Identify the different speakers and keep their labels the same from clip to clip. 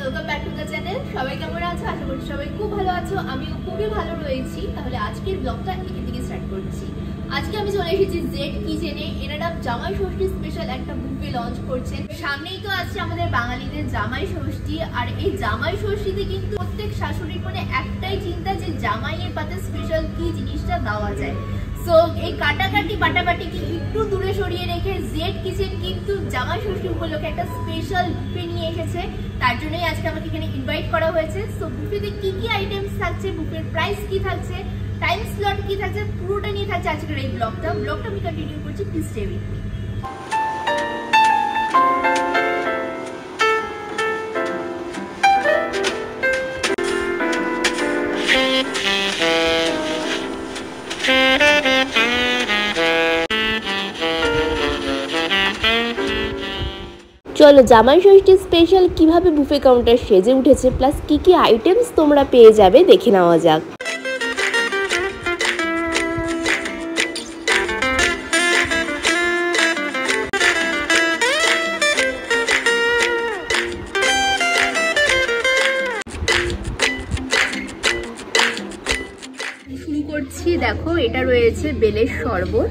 Speaker 1: Welcome back to the channel. সবাই কেমন আছো? আশা করি সবাই খুব ভালো আছো। আমিও খুবই ভালো রয়েছি। তাহলে আজকের ব্লগটা এখান থেকে স্টার্ট করছি। আজকে আমি চলে এসেছি জেড কিচেনে। এনারা জামাই ষষ্ঠী স্পেশাল একটা বুফে লঞ্চ করছেন। সামনেই তো আছে আমাদের বাঙালিদের জামাই ষষ্ঠী। আর এই জামাই ষষ্ঠীতে কিন্তু প্রত্যেক শাশুড়ির মনে একটাই চিন্তা যে জামাইয়ের পাতে স্পেশাল কি জিনিসটা দেওয়া যায়। সো এই কাটাকাটি বাটাবাটিকে একটু দূরে সরিয়ে রেখে জেড কিচেন কিন্তু জামাই ষষ্ঠী উপলক্ষে একটা স্পেশাল বুফে নিয়ে এসেছে। তার জন্যই আজকে আমাকে এখানে ইনভাইট করা হয়েছে। সো বুফেতে কি কি আইটেমস থাকছে, বুফের প্রাইস কি থাকছে, টাইম স্লট কি থাকছে, পুরোটা নিয়ে থাকছে আজকের এই ব্লগটা আমি কন্টিনিউ করছি। Please stay with me.
Speaker 2: চলো জামাই ষষ্ঠী স্পেশাল কিভাবে বুফে কাউন্টার সেজে উঠেছে প্লাস কি কি আইটেমস তোমরা পেয়ে যাবে দেখে নেওয়া যাক।
Speaker 1: শুরু করছি। দেখো এটা রয়েছে বেলের শরবত।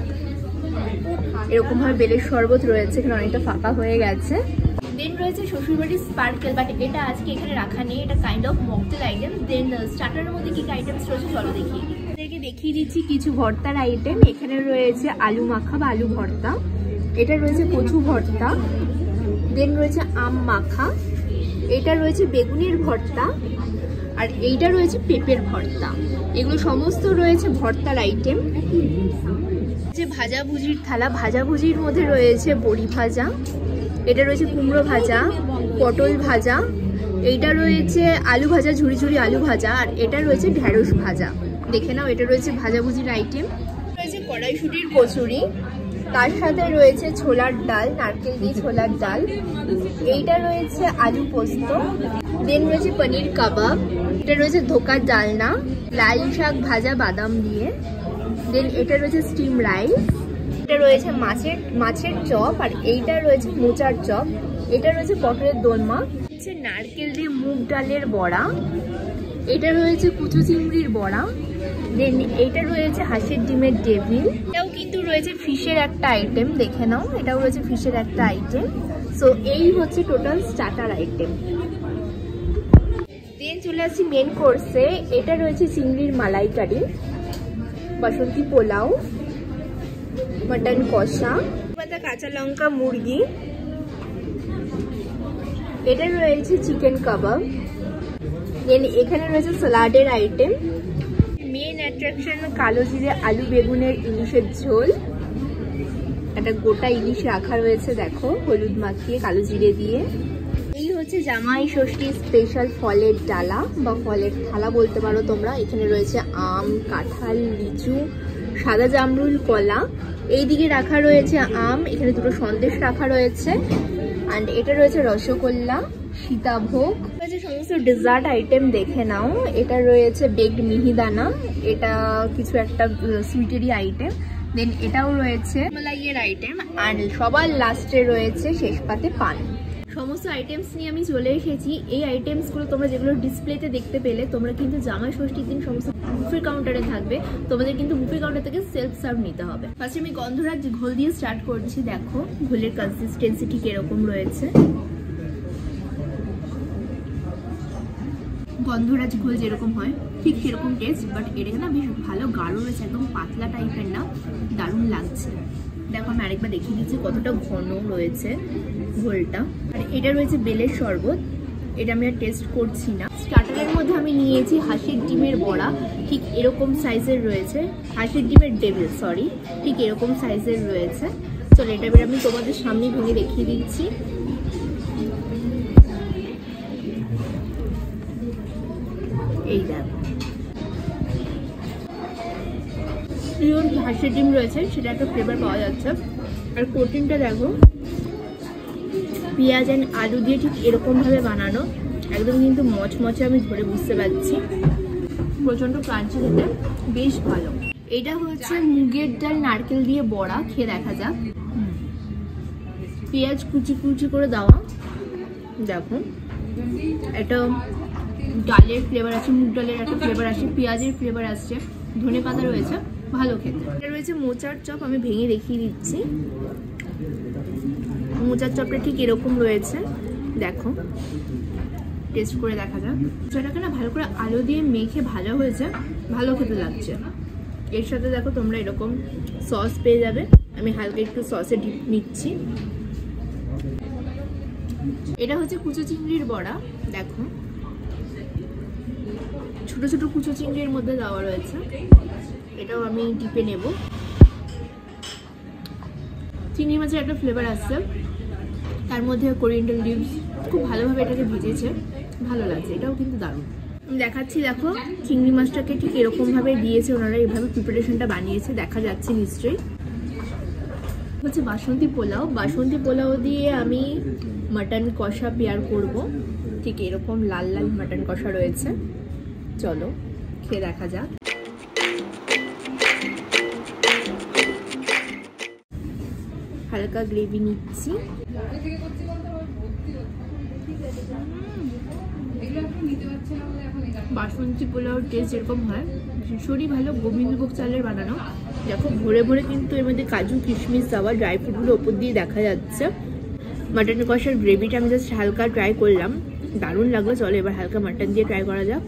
Speaker 1: এরকম ভাবে বেলের শরবত রয়েছে, এখানে অনেকটা ফাঁকা হয়ে গেছে। দেন রয়েছে শ্বশুরবাড়ির স্পার্কেল, বাট এটা আজকে এখানে রাখা নেই, এটা কাইন্ড অফ মকটেল আইটেম। দেন স্টার্টারের মধ্যে কি আইটেমস রয়েছে চলো দেখিয়ে দিই। এদেরকে দেখিয়ে দিচ্ছি কিছু ভর্তার আইটেম। এখানে রয়েছে আলু মাখা বা আলু ভর্তা, এটা রয়েছে কচু ভর্তা, দেন রয়েছে আম মাখা, এটা রয়েছে বেগুনের ভর্তা, আর এইটা রয়েছে পেঁপের ভর্তা। এগুলো সমস্ত রয়েছে ভর্তার আইটেম। ভাজাভুজির থালা, ভাজাভুজির মধ্যে রয়েছে বড়ি ভাজা, এটা রয়েছে কুমড়ো ভাজা, পটল ভাজা, এইটা রয়েছে আলু ভাজা, ঝুড়ি ঝুড়ি আলু ভাজা, আর এটা রয়েছে ঢেঁড়স ভাজা। দেখে নাও, এটা রয়েছে ভাজাভুজির আইটেম। রয়েছে কড়াইশুঁটির কচুরি, তার সাথে রয়েছে ছোলার ডাল, নারকেল দিয়ে ছোলার ডাল, এইটা রয়েছে আলু পোস্ত, দেন রয়েছে পনির কাবাব, এটা রয়েছে ধোকার ডালনা, লাল শাক ভাজা বাদাম দিয়ে, দেন এটা রয়েছে স্টিম রাইস, এটা রয়েছে মাছের চপ, আর এইটা রয়েছে মোচার চপ, এটা রয়েছে পটলের দোলমা, হচ্ছে নারকেল দিয়ে মুগ ডালের বড়া, এটা রয়েছে কুচু চিংড়ির বড়া, দেন এইটা রয়েছে হাঁসের ডিমের ডেভিল, এটাও কিন্তু রয়েছে ফিশের একটা আইটেম। দেখে নাও, এটাও রয়েছে ফিশের একটা আইটেম। সো এই হচ্ছে টোটাল স্টার্টার আইটেম। দেন চলে আসছি মেন কোর্সে। এটা রয়েছে চিংড়ির মালাইকারি, বাসন্তী পোলাও, মটন কষা, পাতা কাঁচা লঙ্কা মুরগি, এটা রয়েছে চিকেন কাবাব, দেন এখানে রয়েছে সালাডের আইটেম। মেন অ্যাট্রাকশন কালো জিরে আলু বেগুনের ইলিশের ঝোল, একটা গোটা ইলিশ রাখা রয়েছে, দেখো হলুদ মাখিয়ে কালো জিরে দিয়ে। এই হচ্ছে জামাই ষষ্ঠী স্পেশাল ফলের ডালা বা ফলের থালা বলতে পারো তোমরা। এখানে রয়েছে আম, কাঁঠাল, লিচু, সাদা জামরুল, কলা, এইদিকে রাখা রয়েছে আম, এখানে দুটো সন্দেশ রাখা রয়েছে, অ্যান্ড এটা রয়েছে রসগোল্লা, সীতাভোগ, রয়েছে সমস্ত ডেজার্ট আইটেম। দেখে নাও, এটা রয়েছে বেকড মিহিদানা, এটা কিছু একটা সুইটেরই আইটেম, দেন এটাও রয়েছে মালাইয়ের আইটেম, অ্যান্ড সবার লাস্টে রয়েছে শেষ পাতে পান। সমস্ত আইটেমস নিয়ে আমি চলে এসেছি। এই আইটেমসগুলো তোমরা যেগুলো ডিসপ্লেতে দেখতে পেলে, তোমরা কিন্তু জামাই ষষ্ঠীর দিন সমস্ত বুফে কাউন্টারে থাকবে, তোমাদের কিন্তু বুফে কাউন্টার থেকে সেলফ সার্ভ নিতে হবে। ফার্স্টে আমি গন্ধরাজ ঘোল দিয়ে স্টার্ট করছি। দেখো ঘোলের কনসিস্টেন্সি ঠিক এরকম রয়েছে। গন্ধরাজ ঘোল যেরকম হয় ঠিক সেরকম টেস্ট, বাট এটা না বেশ ভালো গাঢ় রয়েছে, একদম পাতলা টাইপের না, দারুণ লাগছে। দেখো আমি আরেকবার দেখিয়ে দিচ্ছি কতটা ঘন রয়েছে ঘোলটা। আর এটা রয়েছে বেলের শরবত, এটা আমি আর টেস্ট করছি না। স্টার্টারের মধ্যে আমি নিয়েছি হাঁসের ডিমের বড়া, ঠিক এরকম সাইজের রয়েছে, হাঁসের ডিমের ডেভিল সরি, ঠিক এরকম সাইজের রয়েছে। চলো এটা এবার আমি তোমাদের সামনে ভেঙে দেখিয়ে দিচ্ছি। এই দেখো পিওর হাঁসের ডিম রয়েছে, সেটা একটা ফ্লেভার পাওয়া যাচ্ছে। আর প্রোটিনটা দেখো, পেঁয়াজ অ্যান্ড আলু দিয়ে ঠিক এরকমভাবে বানানো, একদম কিন্তু মচমচে আমি ধরে বুঝতে পারছি, প্রচণ্ড ক্রাঞ্চি খেতে, বেশ ভালো। এটা হচ্ছে মুগের ডাল নারকেল দিয়ে বড়া, খেয়ে দেখা যাক। পেঁয়াজ কুচি কুচি করে দেওয়া, দেখো একটা ডালের ফ্লেভার আছে, মুগ ডালের একটা ফ্লেভার আসছে, পেঁয়াজের ফ্লেভার আসছে, ধনে পাতা রয়েছে, ভালো খেতে। এটা রয়েছে মোচার চপ, আমি ভেঙে দেখিয়ে দিচ্ছি। মোচার চপটা ঠিক এরকম রয়েছে, দেখো টেস্ট করে দেখা যাক। মোচাটাকে না ভালো করে আলু দিয়ে মেখে ভাজা হয়েছে, ভালো খেতে লাগছে। এর সাথে দেখো তোমরা এরকম সস পেয়ে যাবে, আমি হালকা একটু সসে ডিপ নিচ্ছি। এটা হচ্ছে কুচো চিংড়ির বড়া, দেখো ছোট ছোট কুচো চিংড়ির মধ্যে দেওয়া রয়েছে, এটাও আমি ডিপে নেব। চিংড়ি মাছের একটা ফ্লেভার আসছে, তার মধ্যে কোরিয়েন্ডার লিভস খুব ভালোভাবে এটাকে ভেজেছে, ভালো লাগছে, এটাও কিন্তু দারুণ। আমি দেখাচ্ছি, দেখো চিংড়ি মাছটাকে ঠিক এরকমভাবে দিয়েছে ওনারা, এইভাবে প্রিপারেশনটা বানিয়েছে, দেখা যাচ্ছে নিশ্চয়ই। হচ্ছে বাসন্তী পোলাও, বাসন্তী পোলাও দিয়ে আমি মাটন কষা পেয়ার করব, ঠিক এরকম লাল লাল মাটন কষা রয়েছে, চলো খেয়ে দেখা যাক। হালকা গ্রেভি নিচ্ছি, বাসন্তী পোলাওর টেস্ট যেরকম হয় ভীষণই ভালো, গোবিন্দভোগ চালের বানানো, দেখো ভরে ভরে কিন্তু এর মধ্যে কাজু কিশমিশ দেওয়া, ড্রাই ফ্রুটগুলো ওপর দিয়ে দেখা যাচ্ছে। মাটন কষার গ্রেভিটা আমি জাস্ট হালকা ট্রাই করলাম, দারুণ লাগলো। চলো এবার হালকা মাটন দিয়ে ট্রাই করা যাক।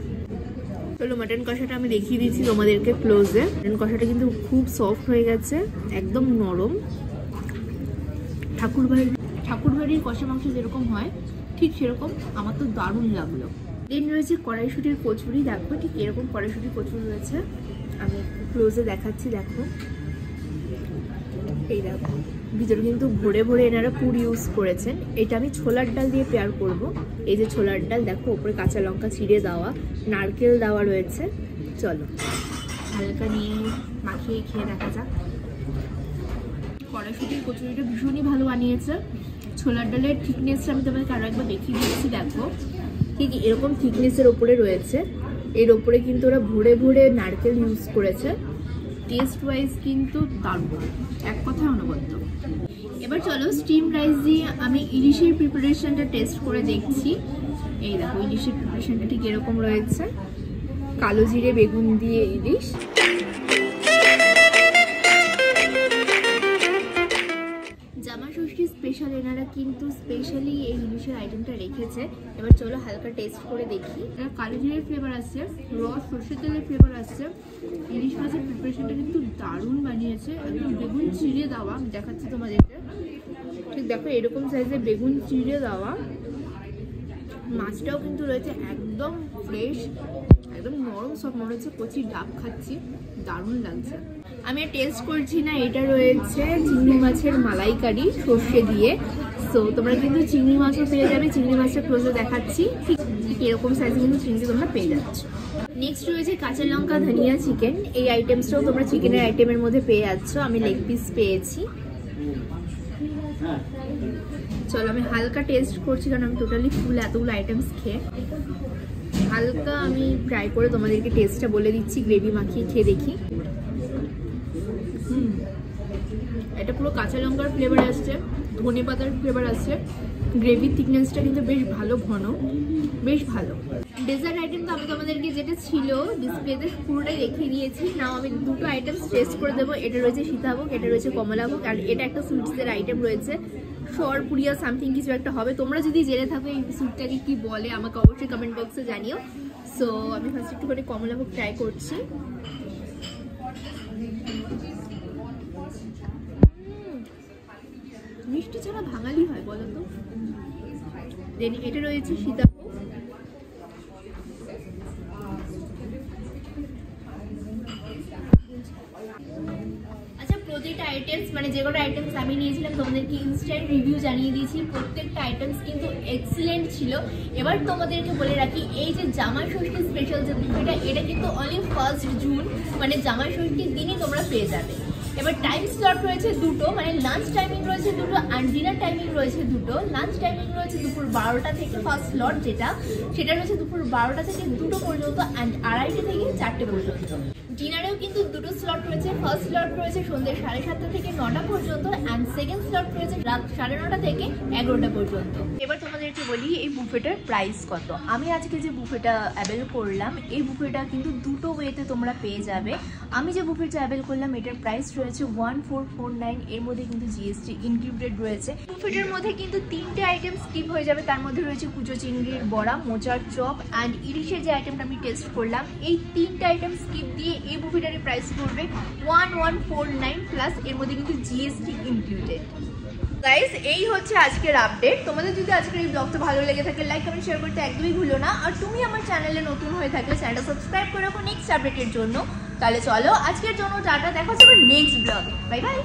Speaker 1: চলো মাটন কষাটা আমি দেখিয়ে দিচ্ছি তোমাদেরকে ক্লোজে। মাটন কষাটা কিন্তু খুব সফট হয়ে গেছে, একদম নরম, ঠাকুরবাড়ির কষা মাংস যেরকম হয় ঠিক সেরকম, আমার তো দারুণ লাগলো। দেন রয়েছে কড়াইশুঁটির কচুরি, দেখো ঠিক এরকম কড়াইশুঁটির কচুরি রয়েছে, আমি ক্লোজে দেখাচ্ছি, দেখো এই দেখো ভিতরে কিন্তু ভরে ভরে এনারা পুর ইউজ করেছেন। এটা আমি ছোলার ডাল দিয়ে পেয়ার করব, এই যে ছোলার ডাল, দেখো উপরে কাঁচা লঙ্কা ছিঁড়ে দেওয়া, নারকেল দেওয়া রয়েছে। চলো হালকা নিয়ে মাখিয়ে খেয়ে দেখা যাক। কড়াইশুঁটির কচুরিটা ভীষণই ভালো বানিয়েছে, ছোলার ডালের থিকনেসটা আমি তোমাকে আরো একবার দেখিয়ে দিচ্ছি, দেখো ঠিক এরকম থিকনেসের ওপরে রয়েছে, এর ওপরে কিন্তু ওরা ভরে ভরে নারকেল ইউজ করেছে, টেস্ট ওয়াইজ কিন্তু দারুণ, এক কথায় অনবদ্য। এবার চলো স্টিম রাইস দিয়ে আমি ইলিশের প্রিপারেশনটা টেস্ট করে দেখছি। এই দেখো ইলিশের প্রিপারেশনটা ঠিক এরকম রয়েছে, কালো জিরে বেগুন দিয়ে ইলিশ। জামা ষষ্ঠী স্পেশাল এনারা কিন্তু স্পেশালি এই ইলিশের আইটেমটা রেখেছে। এবার চলো হালকা টেস্ট করে দেখি। এটা কালো জিরের ফ্লেভার আসছে, র সর্ষের তেলের ফ্লেভার আসছে, ইলিশ মাছের প্রিপারেশনটা কিন্তু দারুণ বানিয়েছে, একদম বেগুন চিড়ে দেওয়া, দেখাচ্ছি তোমাদেরকে, ঠিক দেখো এরকম সাইজের বেগুন চিড়ে দেওয়া, মাছটাও কিন্তু রয়েছে একদম ফ্রেশ, একদম নরম সব মনে হচ্ছে কচি ডাব খাচ্ছি, দারুণ লাগছে। আমি টেস্ট করছি না, এটা রয়েছে চিংড়ি মাছের মালাইকারি সর্ষে দিয়ে, সো তোমরা কিন্তু চিংড়ি মাছও পেয়ে যাবে, চিংড়ি মাছটা ক্লোজে দেখাচ্ছি, ঠিক এরকম সাইজে কিন্তু চিংড়ি তোমরা পেয়ে যাচ্ছ। নেক্সট রয়েছে কাঁচা লঙ্কা ধনিয়া চিকেন, এই আইটেমসটাও তোমরা চিকেনের আইটেমের মধ্যে পেয়ে যাচ্ছ, আমি লেগ পিস পেয়েছি। চলো আমি হালকা টেস্ট করছি, কারণ আমি টোটালি ফুল এতগুলো আইটেমস খেয়ে হালকা আমি ট্রাই করে তোমাদেরকে টেস্টটা বলে দিচ্ছি, গ্রেভি মাখিয়ে খেয়ে দেখি। এটা পুরো কাঁচা লঙ্কার ফ্লেভার আসছে, ধনে পাতার ফ্লেভার আসছে, গ্রেভির থিকনেসটা কিন্তু বেশ ভালো, ঘন, বেশ ভালো। ডেজার্ট আইটেম তো আমি তোমাদেরকে যেটা ছিল ডিসপ্লেতে পুরোটাই দেখিয়ে দিয়েছি, নাও আমি দুটো আইটেমস টেস্ট করে দেবো। এটা রয়েছে সীতাভোগ, এটা রয়েছে কমলাভোগ, আর এটা একটা সুইটসের আইটেম রয়েছে, সরপুরিয়া সামথিং কিছু একটা হবে। তোমরা যদি জেনে থাকো এই সুইটটাকে কি বলে আমাকে অবশ্যই কমেন্ট বক্সে জানিও। সো আমি ফার্স্ট একটু করে কমলাভোগ ট্রাই করছি। মিষ্টি ছাড়া বাঙালি হয় বলো তো। দেন এটা রয়েছে সীতাভোগ, আচ্ছা প্রতিটা আইটেমস মানে যে কটা আইটেমস আমি নিয়েছিলাম তোমাদেরকে ইনস্ট্যান্ট রিভিউ জানিয়ে দিয়েছি, প্রত্যেকটা আইটেমস কিন্তু এক্সিলেন্ট ছিল। এবার তোমাদেরকে বলে রাখি, এই যে জামাই ষষ্ঠী স্পেশাল যে বুফেটা, এটা কিন্তু অনলি 1 জুন মানে জামাই ষষ্ঠীর দিনই তোমরা পেয়ে যাবে। এবার টাইম স্লট রয়েছে দুটো, মানে লাঞ্চ টাইমিং রয়েছে দুটো আর ডিনার টাইমিং রয়েছে দুটো। লাঞ্চ টাইমিং রয়েছে দুপুর 12টা থেকে, ফার্স্ট স্লট সেটা রয়েছে দুপুর 12টা থেকে 2টো পর্যন্ত, অ্যান্ড 2:30 থেকে 4টে পর্যন্ত। ডিনারেও কিন্তু দুটো স্লট রয়েছে। ফার্স্ট স্লট রয়েছে সন্ধ্যে 7:30 থেকে 9টা পর্যন্ত, অ্যান্ড সেকেন্ড স্লট রয়েছে রাত 9:30 থেকে 11টা পর্যন্ত। এবার তোমাদেরকে বলি এই বুফেটার প্রাইস কত। আমি আজকে যে বুফেটা অ্যাভেল করলাম, এই বুফেটা কিন্তু দুটো ওয়েতে তোমরা পেয়ে যাবে। আমি যে বুফেটা অ্যাভেল করলাম এটার প্রাইস রয়েছে 1449, এর মধ্যে কিন্তু জিএসটি ইনক্লুডেড রয়েছে। বুফেটার মধ্যে কিন্তু 3টে আইটেম স্কিপ হয়ে যাবে, তার মধ্যে রয়েছে কুচো চিংড়ির বড়া, মোচার চপ অ্যান্ড ইলিশের যে আইটেমটা আমি টেস্ট করলাম। এই 3টে আইটেম স্কিপ দিয়ে এই বুফেটারের প্রাইস পড়বে 1149 প্লাস এর মধ্যে কিন্তু জিএসটি ইনক্লুডেড। গাইস, এই হচ্ছে আজকের আপডেট। তোমাদের যদি আজকের এই ব্লগটা ভালো লেগে থাকে লাইক কমেন্ট শেয়ার করতে একদমই ভুলো না। আর তুমি আমার চ্যানেলে নতুন হয়ে থাকলে চ্যানেলটা সাবস্ক্রাইব করে রাখো নেক্সট আপডেটের জন্য। তাহলে চলো আজকের জন্য টাটা, দেখা হচ্ছে নেক্সট ব্লগে। Bye bye.